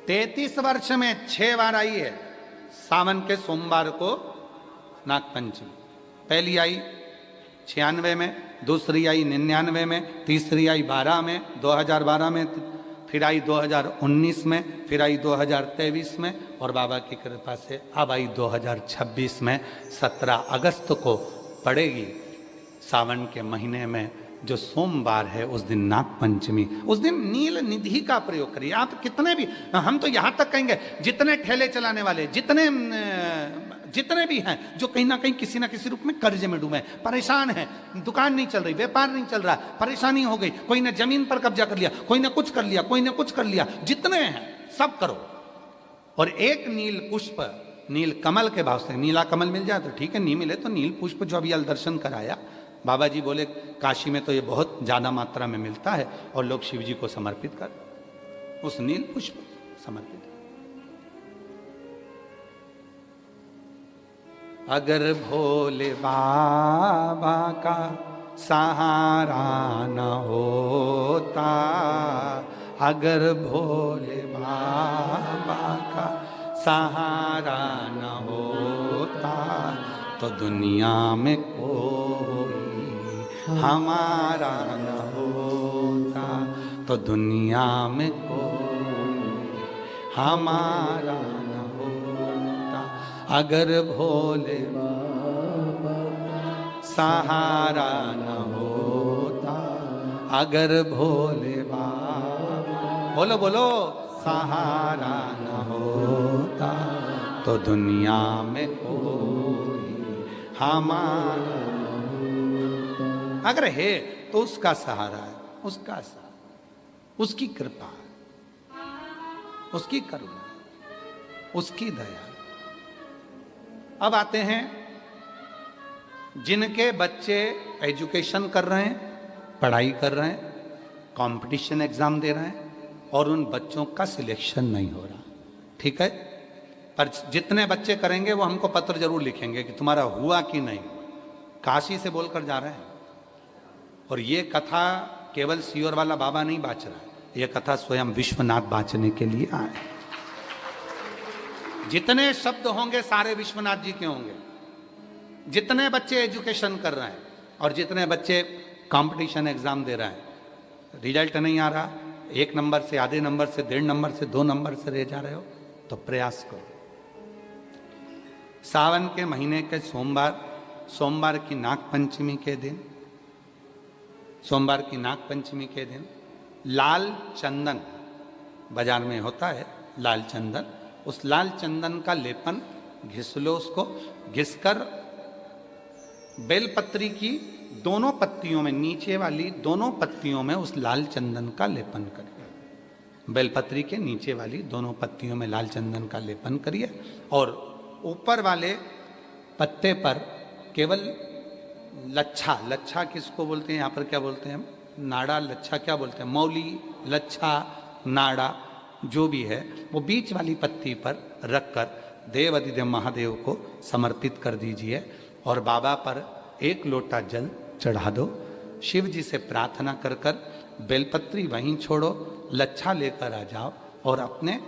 33 वर्ष में 6 बार आई है सावन के सोमवार को नागपंचमी। पहली आई 96 में, दूसरी आई 99 में, तीसरी आई 12 में, 2012 में, फिर आई 2019 में, फिर आई 2023 में, और बाबा की कृपा से अब आई 2026 में। 17 अगस्त को पड़ेगी सावन के महीने में जो सोमवार है, उस दिन नागपंचमी। उस दिन नील निधि का प्रयोग करिए। आप कितने भी, हम तो यहां तक कहेंगे जितने ठेले चलाने वाले, जितने भी हैं जो कहीं ना कहीं किसी ना किसी रूप में कर्ज में डूबे, परेशान हैं, दुकान नहीं चल रही, व्यापार नहीं चल रहा, परेशानी हो गई, कोई ने जमीन पर कब्जा कर लिया, कोई ने कुछ कर लिया, कोई ने कुछ कर लिया, जितने हैं सब करो। और एक नील पुष्प, नील कमल के भाव से, नीला कमल मिल जाए तो ठीक है, नहीं मिले तो नील पुष्प जो अभी दर्शन कराया, बाबा जी बोले काशी में तो ये बहुत ज्यादा मात्रा में मिलता है और लोग शिव जी को समर्पित कर, उस नील पुष्प समर्पित। अगर भोले बाबा का सहारा न होता, अगर भोले बाबा का सहारा न होता, तो दुनिया में कोई हमारा न होता, तो दुनिया में कोई हमारा न होता। अगर भोले बाबा सहारा न होता, अगर भोले बाबा, बोलो बोलो, सहारा न होता, तो दुनिया में कोई हमारा, अगर है तो उसका सहारा है, उसका सहारा, उसकी कृपा, उसकी करुणा, उसकी दया। अब आते हैं जिनके बच्चे एजुकेशन कर रहे हैं, पढ़ाई कर रहे हैं, कंपटीशन एग्जाम दे रहे हैं, और उन बच्चों का सिलेक्शन नहीं हो रहा, ठीक है, पर जितने बच्चे करेंगे वो हमको पत्र जरूर लिखेंगे कि तुम्हारा हुआ कि नहीं। काशी से बोलकर जा रहे हैं, और ये कथा केवल सियोर वाला बाबा नहीं बाच रहा है, ये कथा स्वयं विश्वनाथ बाचने के लिए आए। जितने शब्द होंगे सारे विश्वनाथ जी के होंगे। जितने बच्चे एजुकेशन कर रहे हैं और जितने बच्चे कंपटीशन एग्जाम दे रहे हैं, रिजल्ट नहीं आ रहा, 1 नंबर से, आधे नंबर से, 1.5 नंबर से, 2 नंबर से रह जा रहे हो, तो प्रयास करो। सावन के महीने के सोमवार की नागपंचमी के दिन, सोमवार की नागपंचमी के दिन लाल चंदन बाजार में होता है, लाल चंदन, उस लाल चंदन का लेपन घिस लो, उसको घिसकर बेलपत्री की दोनों पत्तियों में, नीचे वाली दोनों पत्तियों में उस लाल चंदन का लेपन करिए। बेलपत्री के नीचे वाली दोनों पत्तियों में लाल चंदन का लेपन करिए, और ऊपर वाले पत्ते पर केवल लच्छा, लच्छा किसको बोलते हैं यहाँ पर, क्या बोलते हैं हम, नाड़ा, लच्छा क्या बोलते हैं, मौली, लच्छा, नाड़ा, जो भी है वो बीच वाली पत्ती पर रखकर देव अधिदेव महादेव को समर्पित कर दीजिए, और बाबा पर 1 लोटा जल चढ़ा दो। शिव जी से प्रार्थना कर कर बेलपत्री वहीं छोड़ो, लच्छा लेकर आ जाओ, और अपने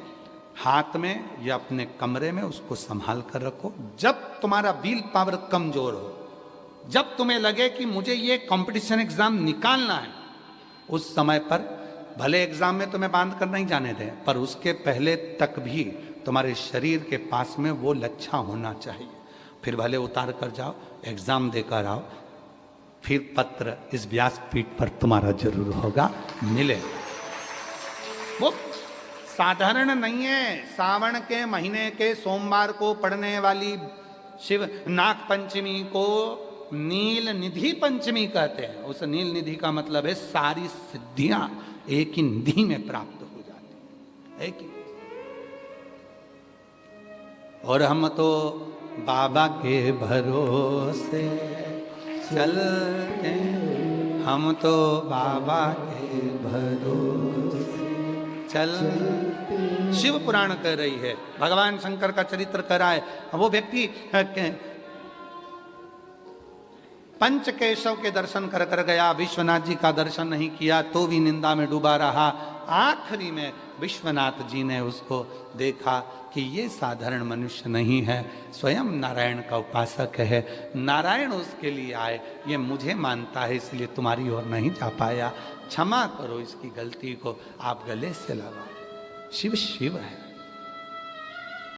हाथ में या अपने कमरे में उसको संभाल कर रखो। जब तुम्हारा विल पावर कमजोर हो, जब तुम्हें लगे कि मुझे ये कंपटीशन एग्जाम निकालना है, उस समय पर भले एग्जाम में तुम्हें बांध कर नहीं जाने दें, पर उसके पहले तक भी तुम्हारे शरीर के पास में वो लच्छा होना चाहिए। फिर भले उतार कर जाओ, एग्जाम देकर आओ, फिर पत्र इस व्यासपीठ पर तुम्हारा जरूर होगा, मिले। वो साधारण नहीं है। सावन के महीने के सोमवार को पड़ने वाली शिव नाग पंचमी को नील निधि पंचमी कहते हैं। उस नील निधि का मतलब है सारी सिद्धियां एक ही निधि में प्राप्त हो जाती है, एक ही। और हम तो बाबा के भरोसे चलते, हम तो बाबा के भरोसे चल। शिव पुराण कह रही है, भगवान शंकर का चरित्र कह रहा है। वो व्यक्ति पंच केशव के दर्शन कर कर गया, विश्वनाथ जी का दर्शन नहीं किया तो भी निंदा में डूबा रहा। आखिरी में विश्वनाथ जी ने उसको देखा कि ये साधारण मनुष्य नहीं है, स्वयं नारायण का उपासक है, नारायण उसके लिए आए, ये मुझे मानता है इसलिए तुम्हारी ओर नहीं जा पाया, क्षमा करो इसकी गलती को, आप गले से लगा। शिव शिव है।